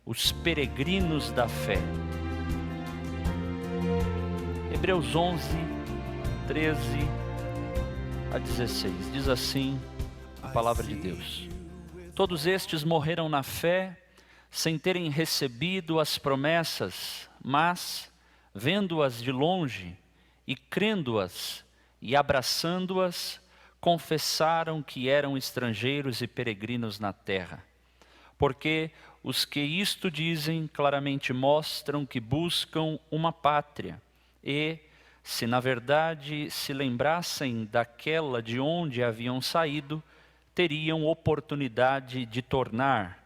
Os peregrinos da fé. Hebreus 11, 13 a 16, diz assim a palavra de Deus: todos estes morreram na fé, sem terem recebido as promessas, mas, vendo-as de longe e crendo-as e abraçando-as, confessaram que eram estrangeiros e peregrinos na terra. Porque os que isto dizem claramente mostram que buscam uma pátria, e, se na verdade se lembrassem daquela de onde haviam saído, teriam oportunidade de tornar.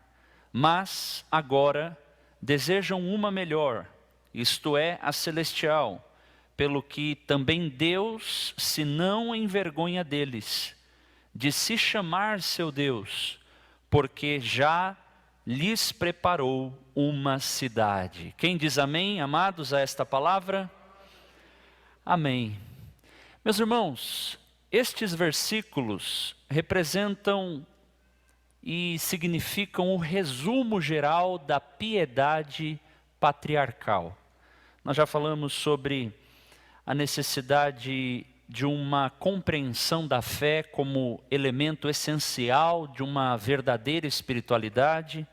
Mas agora desejam uma melhor, isto é, a celestial, pelo que também Deus se não envergonha deles, de se chamar seu Deus, porque já lhes preparou uma cidade. Quem diz amém, amados, a esta palavra? Amém. Meus irmãos, estes versículos representam e significam o resumo geral da piedade patriarcal. Nós já falamos sobre a necessidade de uma compreensão da fé como elemento essencial de uma verdadeira espiritualidade.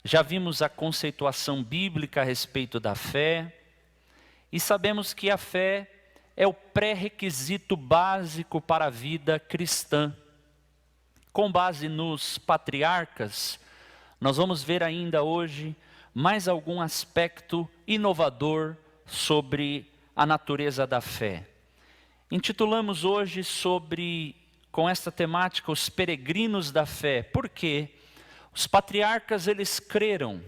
Já vimos a conceituação bíblica a respeito da fé, e sabemos que a fé é o pré-requisito básico para a vida cristã. Com base nos patriarcas, nós vamos ver ainda hoje mais algum aspecto inovador sobre a natureza da fé. Intitulamos hoje com esta temática, os peregrinos da fé. Por quê? Os patriarcas, eles creram,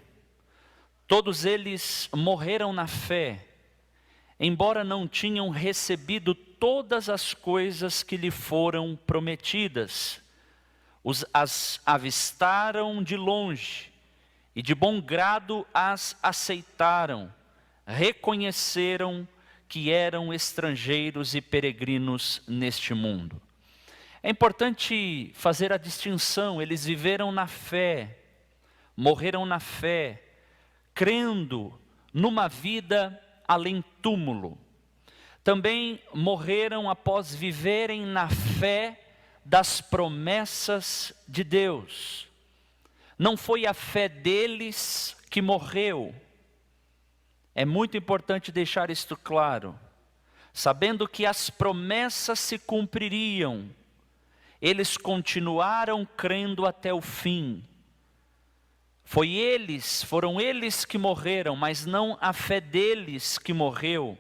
todos eles morreram na fé, embora não tinham recebido todas as coisas que lhe foram prometidas. As avistaram de longe e de bom grado as aceitaram, reconheceram que eram estrangeiros e peregrinos neste mundo. É importante fazer a distinção, eles viveram na fé, morreram na fé, crendo numa vida além túmulo. Também morreram após viverem na fé das promessas de Deus. Não foi a fé deles que morreu. É muito importante deixar isto claro. Sabendo que as promessas se cumpririam, eles continuaram crendo até o fim. Foram eles que morreram, mas não a fé deles que morreu.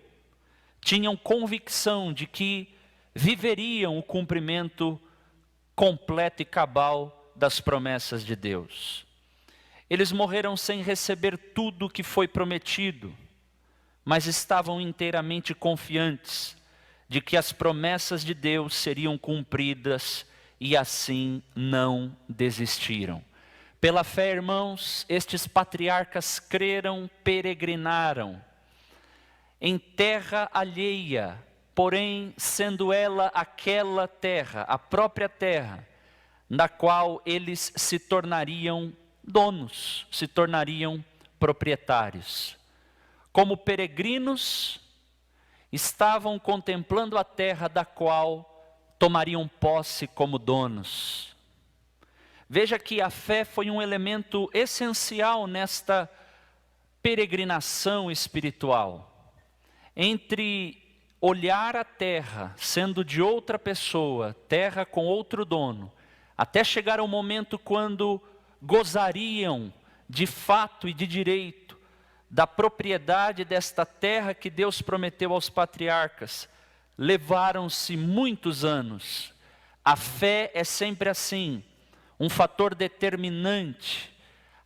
Tinham convicção de que viveriam o cumprimento completo e cabal das promessas de Deus. Eles morreram sem receber tudo o que foi prometido, mas estavam inteiramente confiantes de que as promessas de Deus seriam cumpridas e assim não desistiram. Pela fé, irmãos, estes patriarcas creram, peregrinaram em terra alheia, porém sendo ela aquela terra, a própria terra, na qual eles se tornariam donos, se tornariam proprietários. Como peregrinos, estavam contemplando a terra da qual tomariam posse como donos. Veja que a fé foi um elemento essencial nesta peregrinação espiritual. Entre olhar a terra, sendo de outra pessoa, terra com outro dono, até chegar ao momento quando gozariam de fato e de direito da propriedade desta terra que Deus prometeu aos patriarcas, levaram-se muitos anos. A fé é sempre assim, um fator determinante,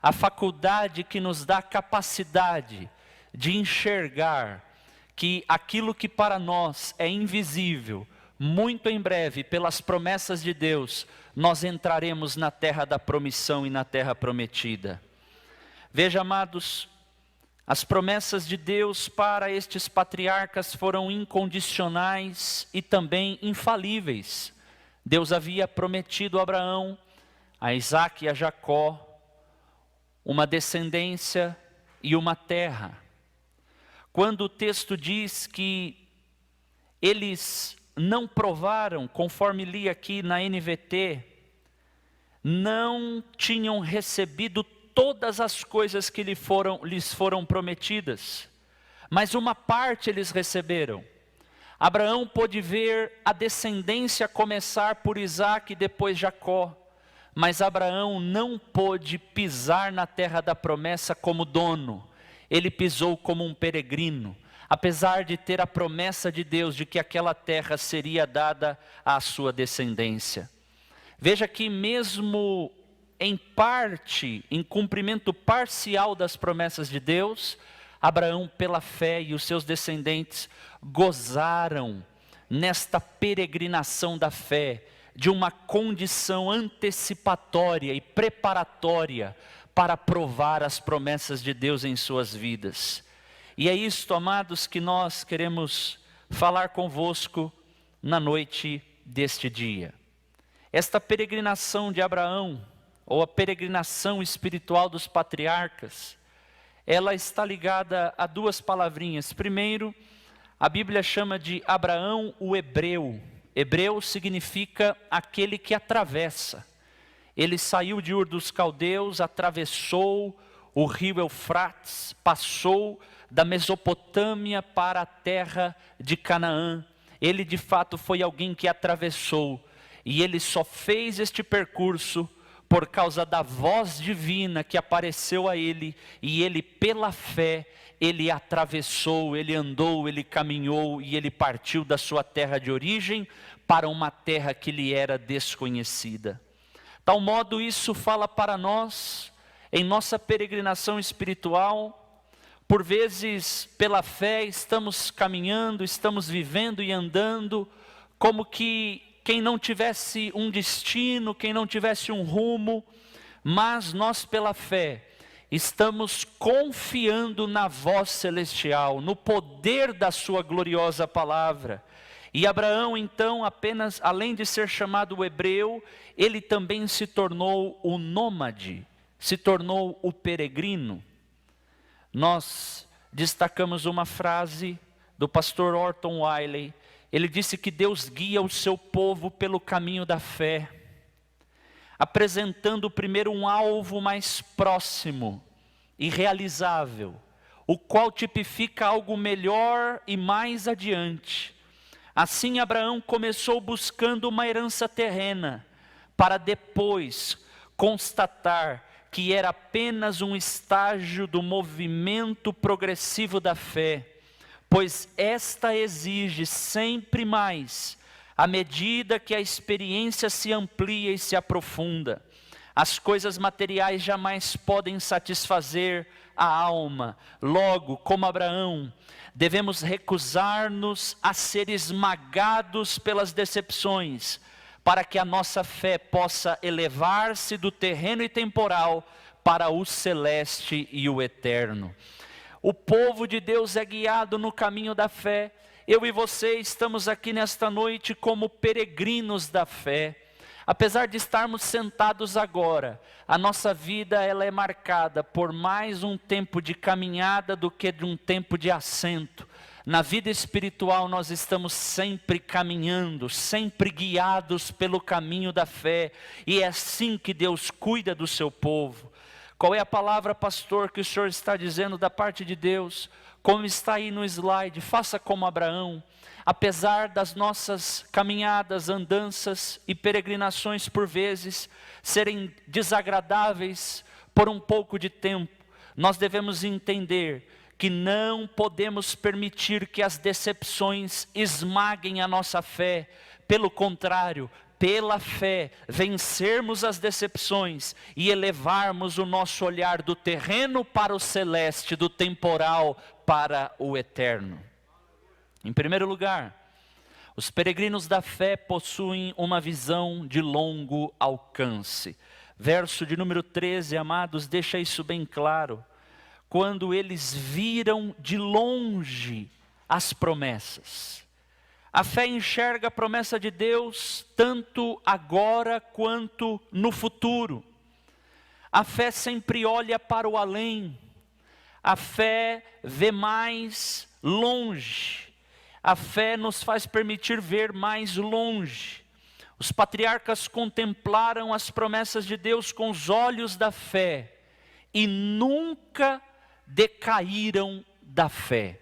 a faculdade que nos dá capacidade de enxergar que aquilo que para nós é invisível, muito em breve, pelas promessas de Deus, nós entraremos na terra da promissão e na terra prometida. Veja, amados, as promessas de Deus para estes patriarcas foram incondicionais e também infalíveis. Deus havia prometido a Abraão, a Isaque e a Jacó uma descendência e uma terra. Quando o texto diz que eles não provaram, conforme li aqui na NVT, não tinham recebido todas as coisas que lhes foram prometidas, mas uma parte eles receberam. Abraão pôde ver a descendência começar por Isaque e depois Jacó, mas Abraão não pôde pisar na terra da promessa como dono, ele pisou como um peregrino, apesar de ter a promessa de Deus de que aquela terra seria dada à sua descendência. Veja que mesmo em parte, em cumprimento parcial das promessas de Deus, Abraão pela fé e os seus descendentes gozaram nesta peregrinação da fé, de uma condição antecipatória e preparatória para provar as promessas de Deus em suas vidas. E é isto, amados, que nós queremos falar convosco na noite deste dia. Esta peregrinação de Abraão, ou a peregrinação espiritual dos patriarcas, ela está ligada a duas palavrinhas. Primeiro, a Bíblia chama de Abraão o hebreu. Hebreu significa aquele que atravessa. Ele saiu de Ur dos Caldeus, atravessou o rio Eufrates, passou da Mesopotâmia para a terra de Canaã. Ele de fato foi alguém que atravessou, e ele só fez este percurso por causa da voz divina que apareceu a ele, e ele pela fé, ele atravessou, ele andou, ele caminhou, e ele partiu da sua terra de origem para uma terra que lhe era desconhecida. Tal modo isso fala para nós, em nossa peregrinação espiritual, por vezes pela fé estamos caminhando, estamos vivendo e andando, como que quem não tivesse um destino, quem não tivesse um rumo, mas nós pela fé estamos confiando na voz celestial, no poder da sua gloriosa palavra. E Abraão então, apenas, além de ser chamado o hebreu, ele também se tornou o nômade, se tornou o peregrino. Nós destacamos uma frase do pastor Orton Wiley. Ele disse que Deus guia o seu povo pelo caminho da fé, apresentando primeiro um alvo mais próximo e realizável, o qual tipifica algo melhor e mais adiante. Assim Abraão começou buscando uma herança terrena, para depois constatar que era apenas um estágio do movimento progressivo da fé, pois esta exige sempre mais, à medida que a experiência se amplia e se aprofunda. As coisas materiais jamais podem satisfazer a alma. Logo, como Abraão, devemos recusar-nos a ser esmagados pelas decepções, para que a nossa fé possa elevar-se do terreno e temporal para o celeste e o eterno. O povo de Deus é guiado no caminho da fé. Eu e você estamos aqui nesta noite como peregrinos da fé. Apesar de estarmos sentados agora, a nossa vida ela é marcada por mais um tempo de caminhada do que de um tempo de assento. Na vida espiritual nós estamos sempre caminhando, sempre guiados pelo caminho da fé, e é assim que Deus cuida do seu povo. Qual é a palavra, pastor, que o senhor está dizendo da parte de Deus? Como está aí no slide, faça como Abraão. Apesar das nossas caminhadas, andanças e peregrinações por vezes serem desagradáveis por um pouco de tempo, nós devemos entender que não podemos permitir que as decepções esmaguem a nossa fé. Pelo contrário, pela fé, vencermos as decepções e elevarmos o nosso olhar do terreno para o celeste, do temporal para o eterno. Em primeiro lugar, os peregrinos da fé possuem uma visão de longo alcance. Verso de número 13, amados, deixa isso bem claro. Quando eles viram de longe as promessas. A fé enxerga a promessa de Deus tanto agora quanto no futuro. A fé sempre olha para o além. A fé vê mais longe. A fé nos faz permitir ver mais longe. Os patriarcas contemplaram as promessas de Deus com os olhos da fé e nunca decaíram da fé.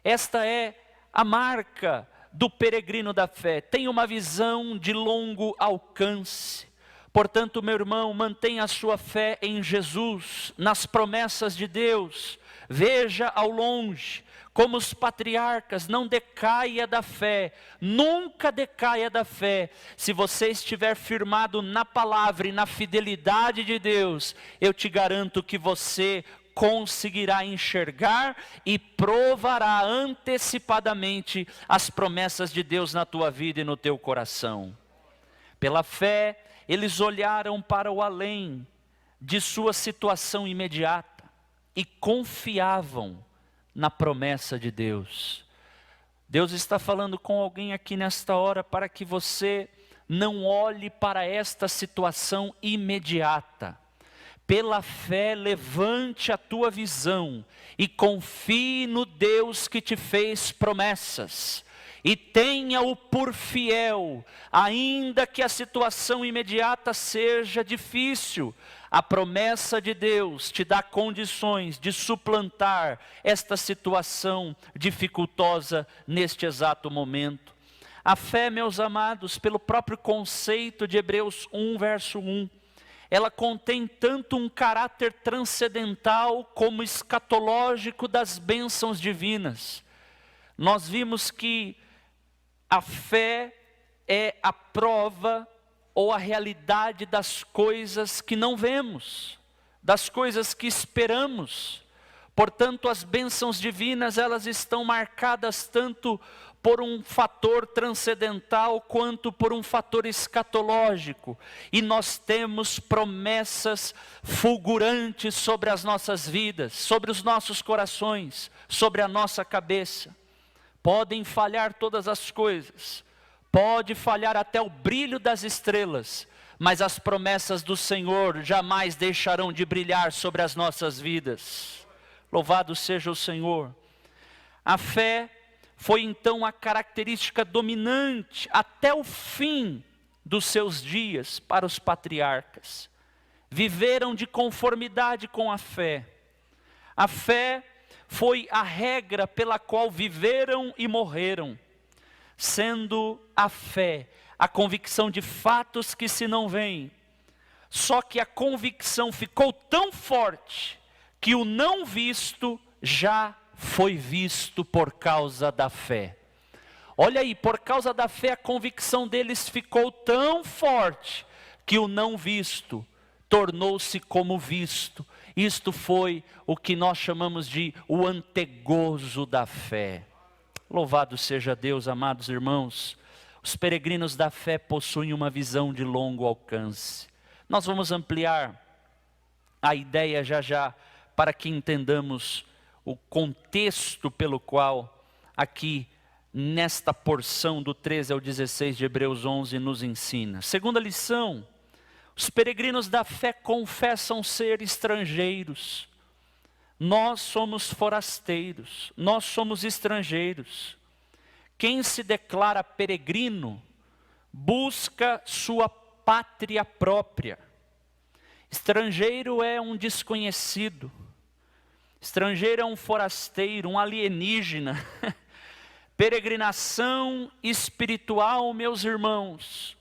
Esta é a marca do peregrino da fé. Tem uma visão de longo alcance. Portanto, meu irmão, mantenha a sua fé em Jesus, nas promessas de Deus. Veja ao longe, como os patriarcas, não decaia da fé, nunca decaia da fé. Se você estiver firmado na palavra e na fidelidade de Deus, eu te garanto que você conseguirá enxergar e provará antecipadamente as promessas de Deus na tua vida e no teu coração. Pela fé, eles olharam para o além de sua situação imediata e confiavam na promessa de Deus. Deus está falando com alguém aqui nesta hora para que você não olhe para esta situação imediata. Pela fé, levante a tua visão e confie no Deus que te fez promessas. E tenha-o por fiel, ainda que a situação imediata seja difícil. A promessa de Deus te dá condições de suplantar esta situação dificultosa neste exato momento. A fé, meus amados, pelo próprio conceito de Hebreus 1, verso 1, ela contém tanto um caráter transcendental como escatológico das bênçãos divinas. Nós vimos que a fé é a prova ou a realidade das coisas que não vemos, das coisas que esperamos. Portanto, as bênçãos divinas, elas estão marcadas tanto por um fator transcendental quanto por um fator escatológico. E nós temos promessas fulgurantes sobre as nossas vidas, sobre os nossos corações, sobre a nossa cabeça. Podem falhar todas as coisas, pode falhar até o brilho das estrelas, mas as promessas do Senhor jamais deixarão de brilhar sobre as nossas vidas. Louvado seja o Senhor. A fé foi então a característica dominante até o fim dos seus dias para os patriarcas. Viveram de conformidade com a fé. A fé foi a regra pela qual viveram e morreram, sendo a fé a convicção de fatos que se não veem. Só que a convicção ficou tão forte que o não visto já foi visto por causa da fé. Olha aí, por causa da fé a convicção deles ficou tão forte que o não visto tornou-se como visto. Isto foi o que nós chamamos de o antegozo da fé. Louvado seja Deus, amados irmãos. Os peregrinos da fé possuem uma visão de longo alcance. Nós vamos ampliar a ideia já para que entendamos o contexto pelo qual aqui nesta porção do 13 ao 16 de Hebreus 11 nos ensina. Segunda lição, os peregrinos da fé confessam ser estrangeiros. Nós somos forasteiros, nós somos estrangeiros. Quem se declara peregrino, busca sua pátria própria. Estrangeiro é um desconhecido. Estrangeiro é um forasteiro, um alienígena. Peregrinação espiritual, meus irmãos.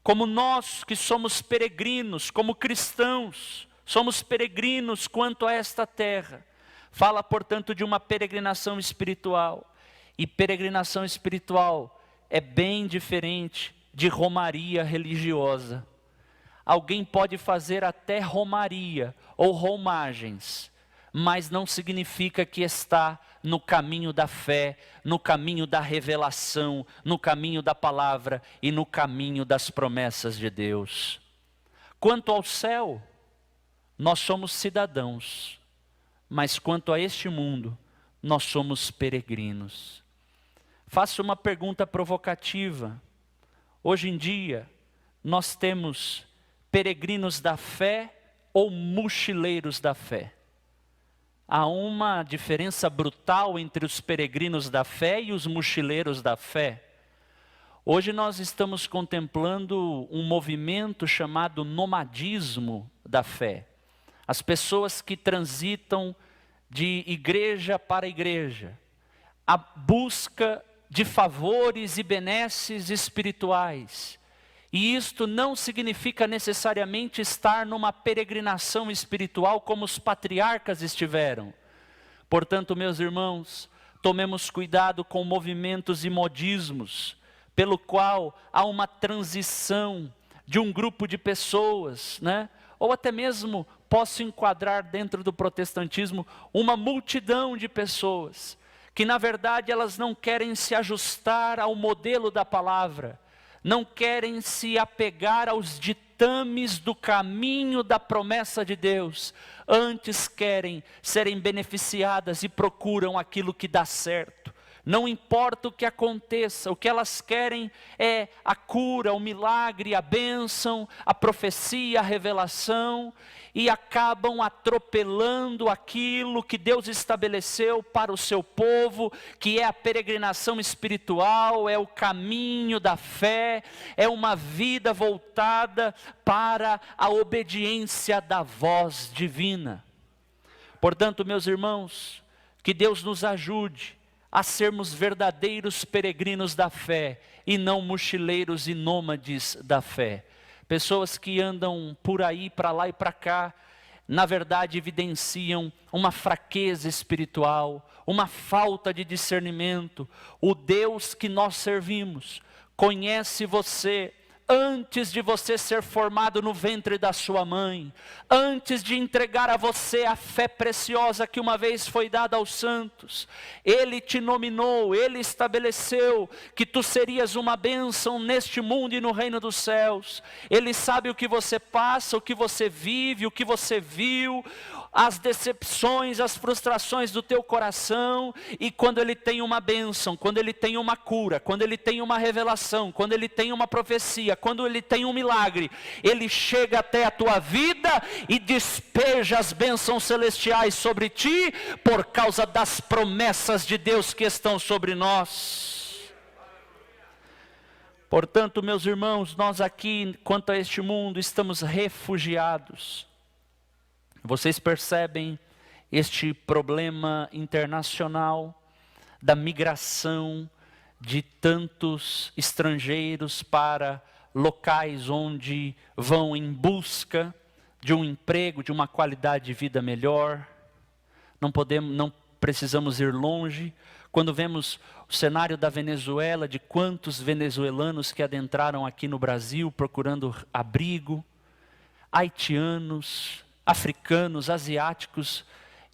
Como nós que somos peregrinos, como cristãos, somos peregrinos quanto a esta terra. Fala, portanto, de uma peregrinação espiritual. E peregrinação espiritual é bem diferente de romaria religiosa. Alguém pode fazer até romaria ou romagens, mas não significa que está no caminho da fé, no caminho da revelação, no caminho da palavra e no caminho das promessas de Deus. Quanto ao céu, nós somos cidadãos, mas quanto a este mundo, nós somos peregrinos. Faço uma pergunta provocativa. Hoje em dia, nós temos peregrinos da fé ou mochileiros da fé? Há uma diferença brutal entre os peregrinos da fé e os mochileiros da fé. Hoje nós estamos contemplando um movimento chamado nomadismo da fé. As pessoas que transitam de igreja para igreja, a busca de favores e benesses espirituais. E isto não significa necessariamente estar numa peregrinação espiritual como os patriarcas estiveram. Portanto, meus irmãos, tomemos cuidado com movimentos e modismos, pelo qual há uma transição de um grupo de pessoas, né? Ou até mesmo posso enquadrar dentro do protestantismo uma multidão de pessoas, que na verdade elas não querem se ajustar ao modelo da palavra, não querem se apegar aos ditames do caminho da promessa de Deus, antes querem serem beneficiadas e procuram aquilo que dá certo. Não importa o que aconteça, o que elas querem é a cura, o milagre, a bênção, a profecia, a revelação, e acabam atropelando aquilo que Deus estabeleceu para o seu povo, que é a peregrinação espiritual, é o caminho da fé, é uma vida voltada para a obediência da voz divina. Portanto, meus irmãos, que Deus nos ajude a sermos verdadeiros peregrinos da fé e não mochileiros e nômades da fé. Pessoas que andam por aí, para lá e para cá, na verdade evidenciam uma fraqueza espiritual, uma falta de discernimento. O Deus que nós servimos conhece você antes de você ser formado no ventre da sua mãe, antes de entregar a você a fé preciosa que uma vez foi dada aos santos. Ele te nominou, Ele estabeleceu que tu serias uma bênção neste mundo e no reino dos céus. Ele sabe o que você passa, o que você vive, o que você viu, as decepções, as frustrações do teu coração, e quando Ele tem uma bênção, quando Ele tem uma cura, quando Ele tem uma revelação, quando Ele tem uma profecia, quando Ele tem um milagre, Ele chega até a tua vida e despeja as bênçãos celestiais sobre ti, por causa das promessas de Deus que estão sobre nós. Portanto, meus irmãos, nós aqui, quanto a este mundo, estamos refugiados. Vocês percebem este problema internacional da migração de tantos estrangeiros para locais onde vão em busca de um emprego, de uma qualidade de vida melhor. Não precisamos ir longe. Quando vemos o cenário da Venezuela, de quantos venezuelanos que adentraram aqui no Brasil procurando abrigo, haitianos, africanos, asiáticos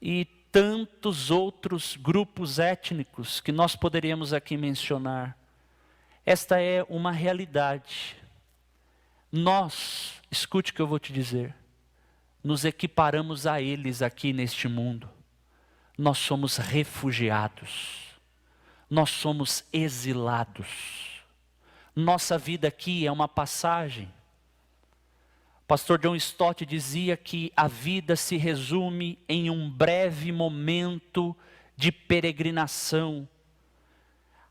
e tantos outros grupos étnicos que nós poderíamos aqui mencionar. Esta é uma realidade. Nós, escute o que eu vou te dizer, nos equiparamos a eles aqui neste mundo. Nós somos refugiados, nós somos exilados. Nossa vida aqui é uma passagem. Pastor John Stott dizia que a vida se resume em um breve momento de peregrinação.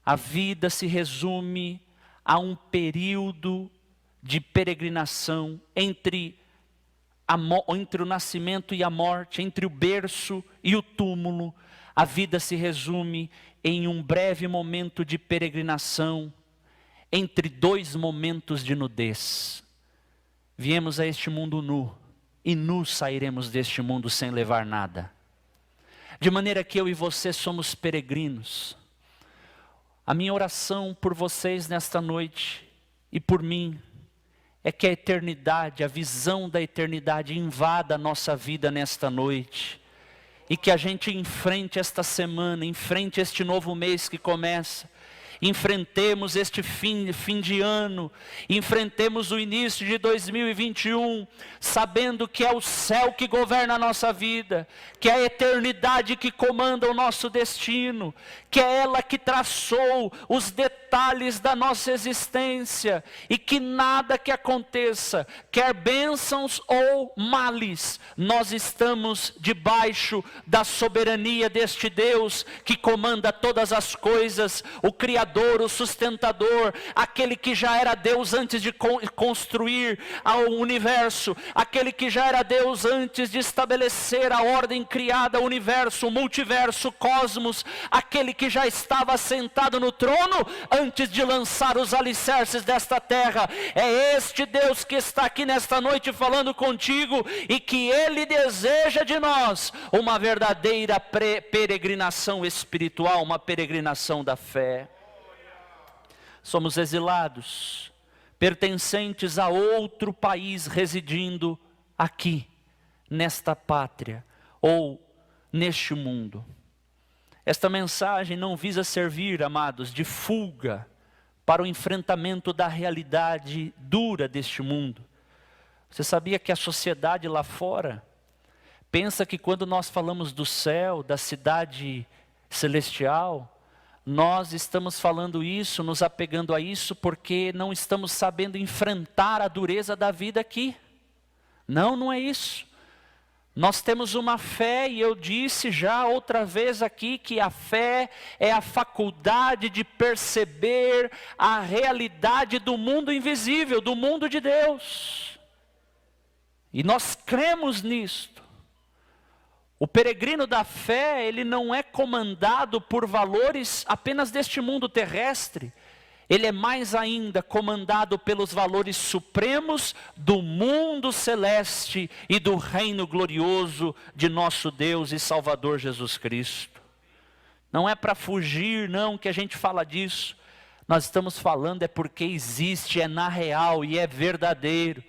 A vida se resume a um período de peregrinação entre o nascimento e a morte, entre o berço e o túmulo. A vida se resume em um breve momento de peregrinação entre dois momentos de nudez. Viemos a este mundo nu, e nu sairemos deste mundo sem levar nada. De maneira que eu e você somos peregrinos. A minha oração por vocês nesta noite, e por mim, é que a eternidade, a visão da eternidade invada a nossa vida nesta noite. E que a gente enfrente esta semana, enfrente este novo mês que começa. Enfrentemos este fim de ano, enfrentemos o início de 2021, sabendo que é o céu que governa a nossa vida, que é a eternidade que comanda o nosso destino, que é ela que traçou os detalhes detalhes da nossa existência, e que nada que aconteça, quer bênçãos ou males, nós estamos debaixo da soberania deste Deus que comanda todas as coisas, o Criador, o sustentador, aquele que já era Deus antes de construir o universo, aquele que já era Deus antes de estabelecer a ordem criada, o universo, o multiverso, o cosmos, aquele que já estava sentado no trono antes de lançar os alicerces desta terra. É este Deus que está aqui nesta noite falando contigo, e que Ele deseja de nós uma verdadeira peregrinação espiritual, uma peregrinação da fé. Somos exilados, pertencentes a outro país, residindo aqui, nesta pátria, ou neste mundo. Esta mensagem não visa servir, amados, de fuga para o enfrentamento da realidade dura deste mundo. Você sabia que a sociedade lá fora pensa que quando nós falamos do céu, da cidade celestial, nós estamos falando isso, nos apegando a isso, porque não estamos sabendo enfrentar a dureza da vida aqui. Não, não é isso. Nós temos uma fé, e eu disse já outra vez aqui, que a fé é a faculdade de perceber a realidade do mundo invisível, do mundo de Deus. E nós cremos nisto. O peregrino da fé, ele não é comandado por valores apenas deste mundo terrestre. Ele é mais ainda comandado pelos valores supremos do mundo celeste e do reino glorioso de nosso Deus e Salvador Jesus Cristo. Não é para fugir, não, que a gente fala disso. Nós estamos falando é porque existe, é na real e é verdadeiro.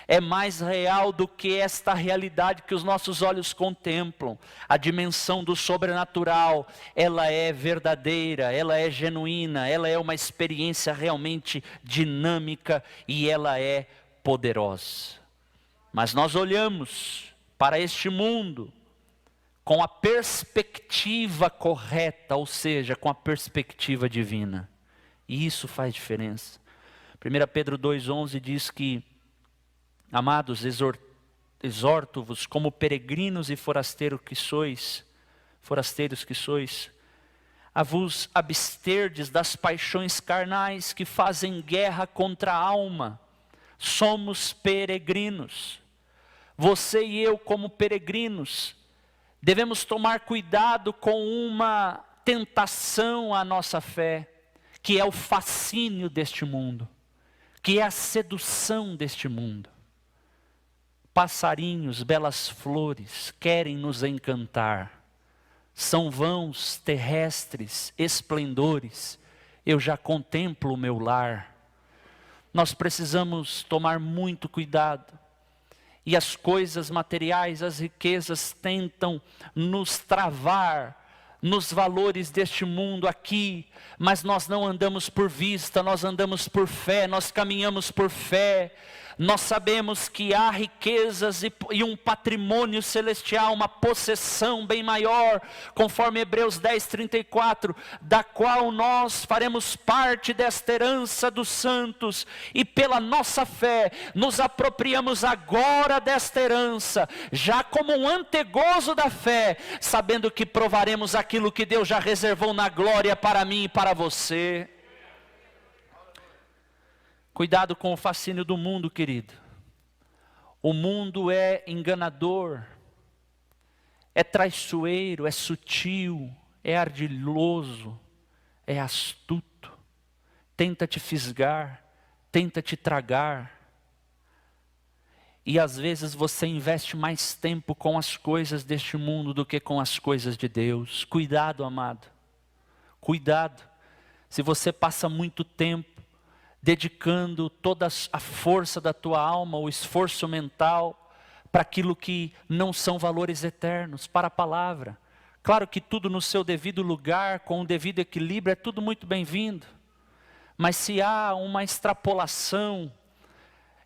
É mais real do que esta realidade que os nossos olhos contemplam. A dimensão do sobrenatural, ela é verdadeira, ela é genuína, ela é uma experiência realmente dinâmica e ela é poderosa. Mas nós olhamos para este mundo com a perspectiva correta, ou seja, com a perspectiva divina. E isso faz diferença. 1 Pedro 2,11 diz que: amados, exorto-vos como peregrinos e forasteiros que sois, a vos absterdes das paixões carnais que fazem guerra contra a alma. Somos peregrinos. Você e eu, como peregrinos, devemos tomar cuidado com uma tentação à nossa fé, que é o fascínio deste mundo, que é a sedução deste mundo. Passarinhos, belas flores, querem nos encantar. São vãos, terrestres, esplendores. Eu já contemplo o meu lar. Nós precisamos tomar muito cuidado. E as coisas materiais, as riquezas tentam nos travar nos valores deste mundo aqui, mas nós não andamos por vista, nós andamos por fé, nós caminhamos por fé. Nós sabemos que há riquezas e um patrimônio celestial, uma possessão bem maior, conforme Hebreus 10:34, da qual nós faremos parte desta herança dos santos, e pela nossa fé nos apropriamos agora desta herança, já como um antegozo da fé, sabendo que provaremos aquilo que Deus já reservou na glória para mim e para você. Cuidado com o fascínio do mundo, querido. O mundo é enganador, é traiçoeiro, é sutil, é ardiloso, é astuto. Tenta te fisgar, tenta te tragar. E às vezes você investe mais tempo com as coisas deste mundo do que com as coisas de Deus. Cuidado, amado. Cuidado. Se você passa muito tempo dedicando toda a força da tua alma, o esforço mental, para aquilo que não são valores eternos, para a palavra. Claro que tudo no seu devido lugar, com o devido equilíbrio, é tudo muito bem-vindo. Mas se há uma extrapolação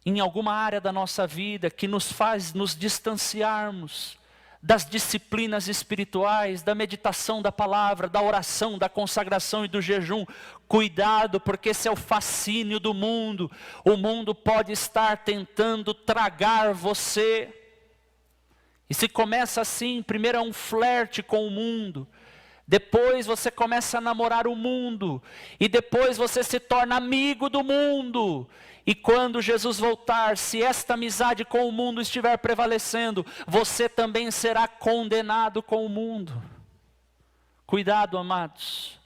em alguma área da nossa vida que nos faz nos distanciarmos das disciplinas espirituais, da meditação da palavra, da oração, da consagração e do jejum. Cuidado, porque esse é o fascínio do mundo. O mundo pode estar tentando tragar você. E se começa assim, primeiro é um flerte com o mundo. Depois você começa a namorar o mundo. E depois você se torna amigo do mundo. E quando Jesus voltar, se esta amizade com o mundo estiver prevalecendo, você também será condenado com o mundo. Cuidado, amados.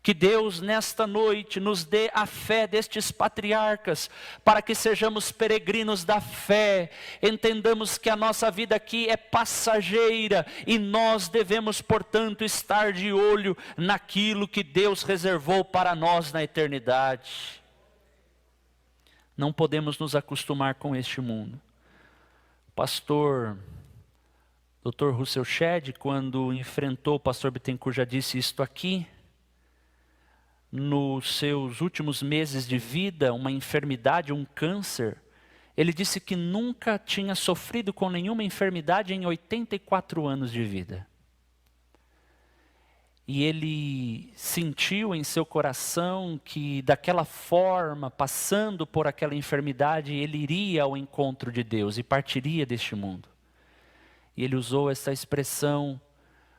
Que Deus nesta noite nos dê a fé destes patriarcas, para que sejamos peregrinos da fé, entendamos que a nossa vida aqui é passageira, e nós devemos, portanto, estar de olho naquilo que Deus reservou para nós na eternidade. Não podemos nos acostumar com este mundo. O pastor Dr. Russell Shedd, quando enfrentou, o pastor Bittencourt já disse isto aqui, nos seus últimos meses de vida, uma enfermidade, um câncer, ele disse que nunca tinha sofrido com nenhuma enfermidade em 84 anos de vida. E ele sentiu em seu coração que daquela forma, passando por aquela enfermidade, ele iria ao encontro de Deus e partiria deste mundo. E ele usou essa expressão,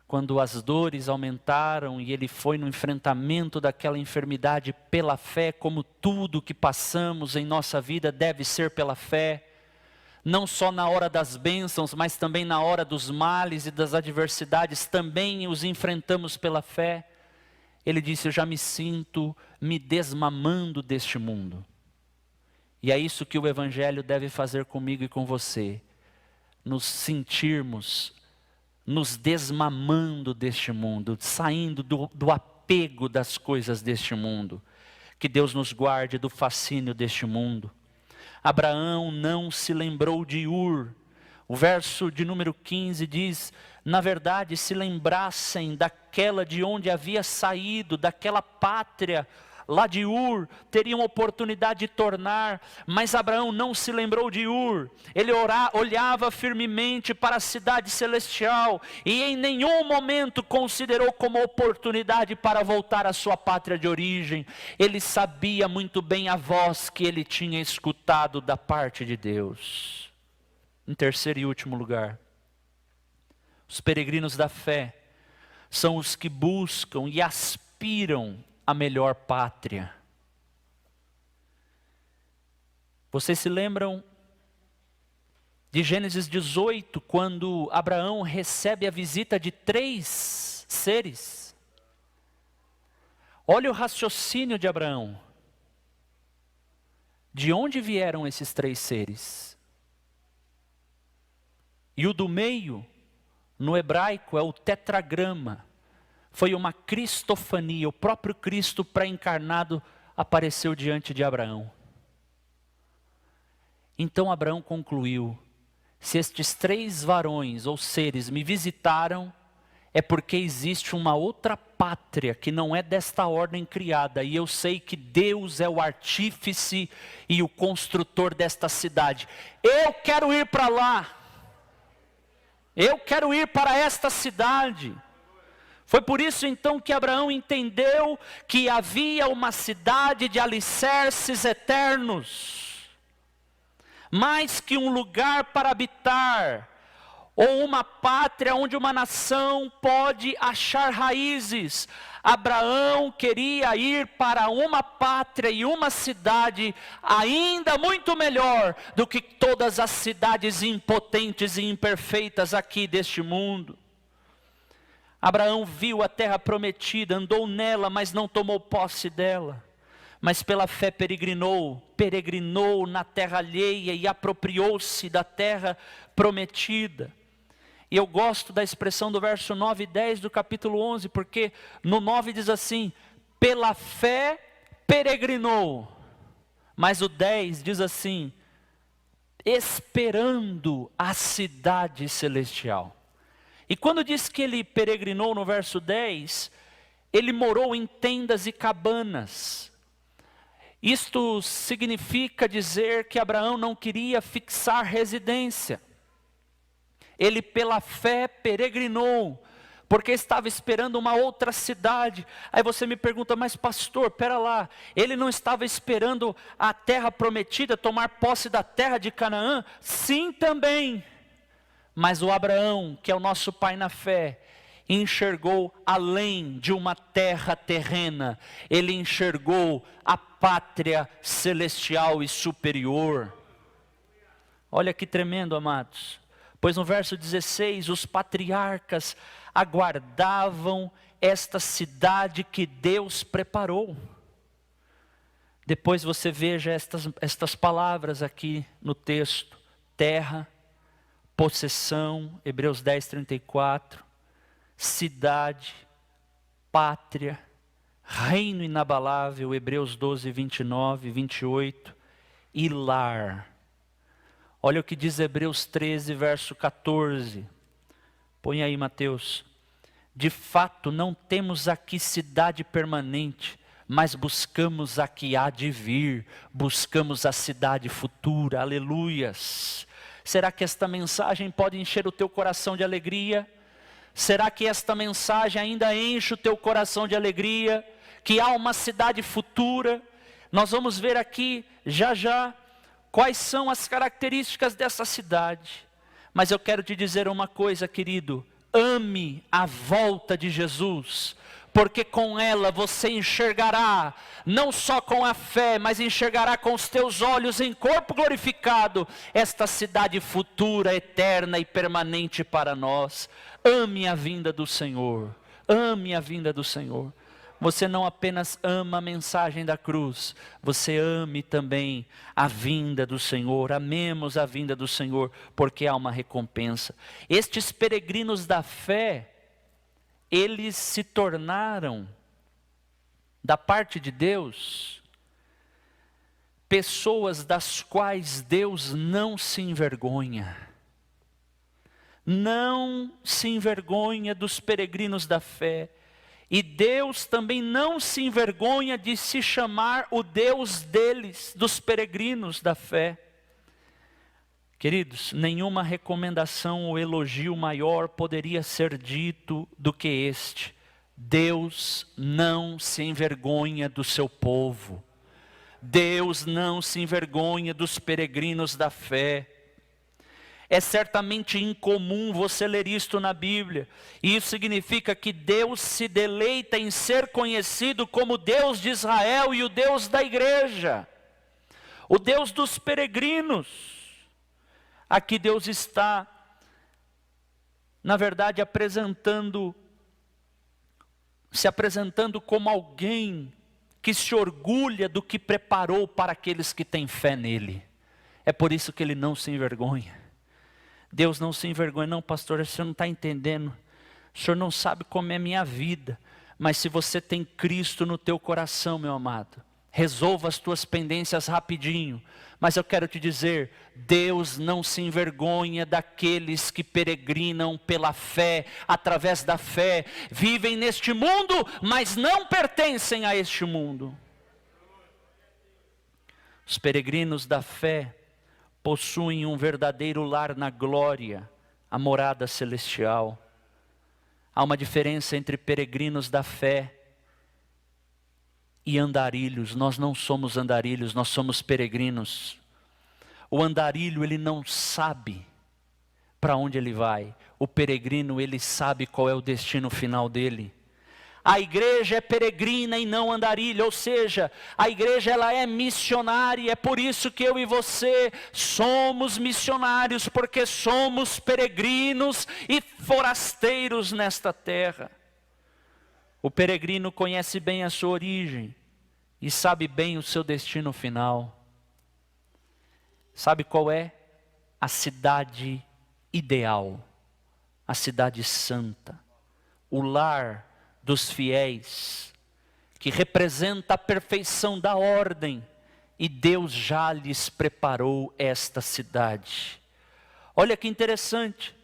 quando as dores aumentaram e ele foi no enfrentamento daquela enfermidade pela fé, como tudo que passamos em nossa vida deve ser pela fé, não só na hora das bênçãos, mas também na hora dos males e das adversidades, também os enfrentamos pela fé. Ele disse: eu já me sinto me desmamando deste mundo. E é isso que o Evangelho deve fazer comigo e com você, nos sentirmos nos desmamando deste mundo, saindo do apego das coisas deste mundo. Que Deus nos guarde do fascínio deste mundo. Abraão não se lembrou de Ur. O verso de número 15 diz: na verdade, se lembrassem daquela de onde havia saído, daquela pátria lá de Ur, teriam oportunidade de tornar, mas Abraão não se lembrou de Ur. Ele olhava firmemente para a cidade celestial e em nenhum momento considerou como oportunidade para voltar à sua pátria de origem. Ele sabia muito bem a voz que ele tinha escutado da parte de Deus. Em terceiro e último lugar, os peregrinos da fé são os que buscam e aspiram a melhor pátria. Vocês se lembram de Gênesis 18, quando Abraão recebe a visita de 3 seres? Olha o raciocínio de Abraão. De onde vieram esses 3 seres? E o do meio, no hebraico, é o tetragrama. Foi uma cristofania, o próprio Cristo pré-encarnado apareceu diante de Abraão. Então Abraão concluiu: se estes 3 varões ou seres me visitaram, é porque existe uma outra pátria que não é desta ordem criada, e eu sei que Deus é o artífice e o construtor desta cidade. Eu quero ir para lá, eu quero ir para esta cidade. Foi por isso então que Abraão entendeu que havia uma cidade de alicerces eternos, mais que um lugar para habitar, ou uma pátria onde uma nação pode achar raízes. Abraão queria ir para uma pátria e uma cidade ainda muito melhor do que todas as cidades impotentes e imperfeitas aqui deste mundo. Abraão viu a terra prometida, andou nela, mas não tomou posse dela. Mas pela fé peregrinou na terra alheia e apropriou-se da terra prometida. E eu gosto da expressão do verso 9 e 10 do capítulo 11, porque no 9 diz assim: pela fé peregrinou. Mas o 10 diz assim: esperando a cidade celestial. E quando diz que ele peregrinou no verso 10, ele morou em tendas e cabanas. Isto significa dizer que Abraão não queria fixar residência. Ele pela fé peregrinou, porque estava esperando uma outra cidade. Aí você me pergunta, mas pastor, pera lá, ele não estava esperando a terra prometida, tomar posse da terra de Canaã? Sim, também. Mas o Abraão, que é o nosso pai na fé, enxergou além de uma terra terrena, ele enxergou a pátria celestial e superior. Olha que tremendo, amados. Pois no verso 16, os patriarcas aguardavam esta cidade que Deus preparou. Depois você veja estas palavras aqui no texto: terra, possessão, Hebreus 10, 34, cidade, pátria, reino inabalável, Hebreus 12, 29, 28, e lar. Olha o que diz Hebreus 13, verso 14. Põe aí, Mateus. De fato, não temos aqui cidade permanente, mas buscamos a que há de vir, buscamos a cidade futura, aleluias. Será que esta mensagem pode encher o teu coração de alegria? Será que esta mensagem ainda enche o teu coração de alegria? Que há uma cidade futura? Nós vamos ver aqui, já já, quais são as características dessa cidade. Mas eu quero te dizer uma coisa, querido: ame a volta de Jesus, porque com ela você enxergará, não só com a fé, mas enxergará com os teus olhos em corpo glorificado, esta cidade futura, eterna e permanente para nós. Ame a vinda do Senhor, ame a vinda do Senhor. Você não apenas ama a mensagem da cruz, você ame também a vinda do Senhor. Amemos a vinda do Senhor, porque há uma recompensa. Estes peregrinos da fé, eles se tornaram, da parte de Deus, pessoas das quais Deus não se envergonha. Não se envergonha dos peregrinos da fé. E Deus também não se envergonha de se chamar o Deus deles, dos peregrinos da fé. Queridos, nenhuma recomendação ou elogio maior poderia ser dito do que este: Deus não se envergonha do seu povo. Deus não se envergonha dos peregrinos da fé. É certamente incomum você ler isto na Bíblia. E isso significa que Deus se deleita em ser conhecido como Deus de Israel e o Deus da igreja, o Deus dos peregrinos. Aqui Deus está, na verdade, se apresentando como alguém que se orgulha do que preparou para aqueles que têm fé nele. É por isso que ele não se envergonha. Deus não se envergonha. Não, pastor, o senhor não está entendendo. O senhor não sabe como é a minha vida. Mas se você tem Cristo no teu coração, meu amado, resolva as tuas pendências rapidinho. Mas eu quero te dizer, Deus não se envergonha daqueles que peregrinam pela fé, através da fé, vivem neste mundo, mas não pertencem a este mundo. Os peregrinos da fé possuem um verdadeiro lar na glória, a morada celestial. Há uma diferença entre peregrinos da fé e andarilhos. Nós não somos andarilhos, nós somos peregrinos. O andarilho, ele não sabe para onde ele vai. O peregrino, ele sabe qual é o destino final dele. A igreja é peregrina e não andarilha, ou seja, a igreja ela é missionária. É por isso que eu e você somos missionários, porque somos peregrinos e forasteiros nesta terra. O peregrino conhece bem a sua origem e sabe bem o seu destino final. Sabe qual é? A cidade ideal, a cidade santa, o lar dos fiéis, que representa a perfeição da ordem, e Deus já lhes preparou esta cidade. Olha que interessante,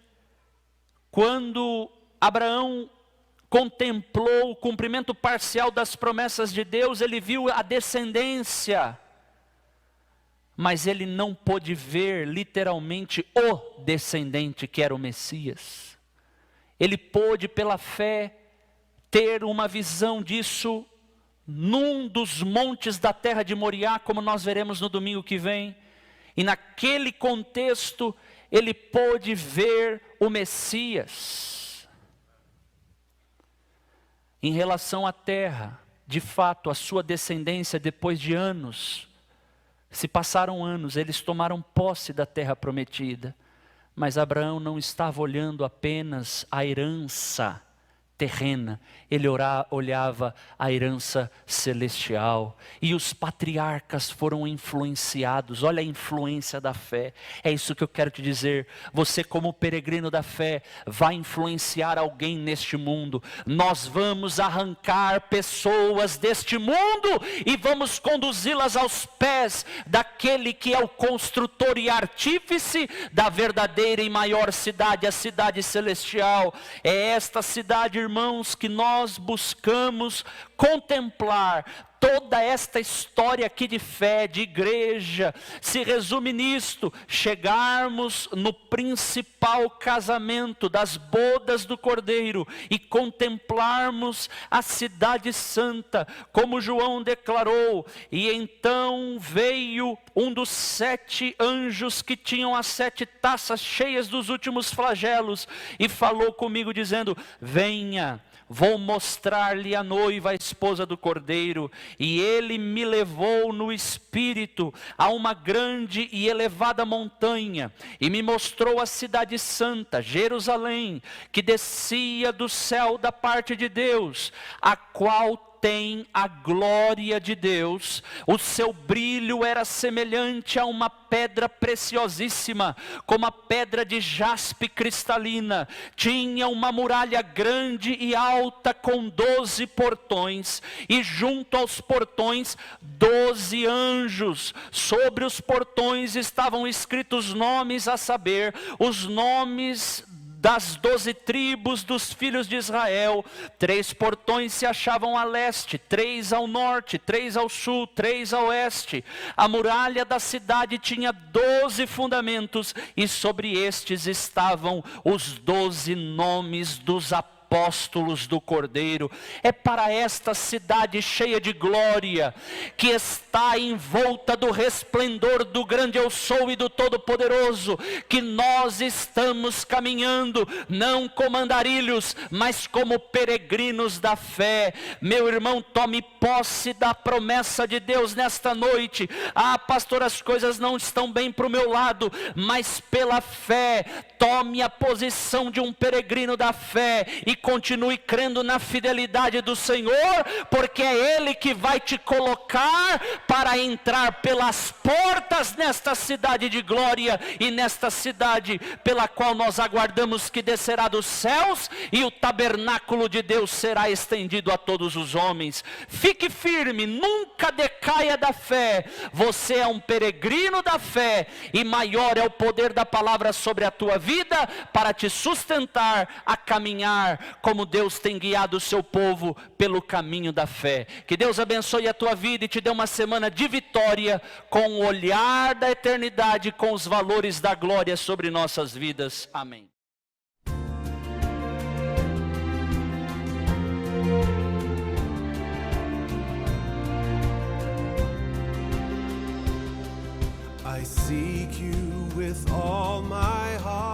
quando Abraão contemplou o cumprimento parcial das promessas de Deus, ele viu a descendência mas ele não pôde ver literalmente o descendente que era o Messias. Ele pôde pela fé ter uma visão disso num dos montes da terra de Moriá, como nós veremos no domingo que vem. E naquele contexto, ele pôde ver o Messias. Em relação à terra, de fato, a sua descendência, depois de anos, se passaram anos, eles tomaram posse da terra prometida. Mas Abraão não estava olhando apenas a herança terrena, ele olhava a herança celestial. E os patriarcas foram influenciados. Olha a influência da fé. É isso que eu quero te dizer. Você, como peregrino da fé, vai influenciar alguém neste mundo. Nós vamos arrancar pessoas deste mundo e vamos conduzi-las aos pés daquele que é o construtor e artífice da verdadeira e maior cidade, a cidade celestial. É esta cidade, irmãos, que nós buscamos contemplar. Toda esta história aqui de fé, de igreja, se resume nisto: chegarmos no principal casamento das bodas do Cordeiro e contemplarmos a cidade santa, como João declarou. E então veio um dos 7 anjos que tinham as 7 taças cheias dos últimos flagelos e falou comigo dizendo: venha, vou mostrar-lhe a noiva, a esposa do Cordeiro. E ele me levou no espírito a uma grande e elevada montanha, e me mostrou a cidade santa, Jerusalém, que descia do céu da parte de Deus, a qual tem a glória de Deus. O seu brilho era semelhante a uma pedra preciosíssima, como a pedra de jaspe cristalina. Tinha uma muralha grande e alta com 12 portões, e junto aos portões 12 anjos. Sobre os portões estavam escritos nomes, a saber, os nomes das 12 tribos dos filhos de Israel. 3 portões se achavam a leste, 3 ao norte, 3 ao sul, 3 a oeste. A muralha da cidade tinha 12 fundamentos, e sobre estes estavam os 12 nomes dos apóstolos do Cordeiro. É para esta cidade cheia de glória, que está envolta do resplendor do grande eu sou e do Todo-Poderoso, que nós estamos caminhando, não como andarilhos, mas como peregrinos da fé. Meu irmão, tome posse da promessa de Deus nesta noite. Ah, pastor, as coisas não estão bem para o meu lado, mas pela fé, tome a posição de um peregrino da fé e continue crendo na fidelidade do Senhor, porque é Ele que vai te colocar para entrar pelas portas nesta cidade de glória, e nesta cidade pela qual nós aguardamos que descerá dos céus, e o tabernáculo de Deus será estendido a todos os homens. Fique firme, nunca decaia da fé. Você é um peregrino da fé, e maior é o poder da palavra sobre a tua vida para te sustentar a caminhar como Deus tem guiado o seu povo pelo caminho da fé. Que Deus abençoe a tua vida e te dê uma semana de vitória, com o olhar da eternidade, com os valores da glória sobre nossas vidas. Amém. I seek you with all my heart.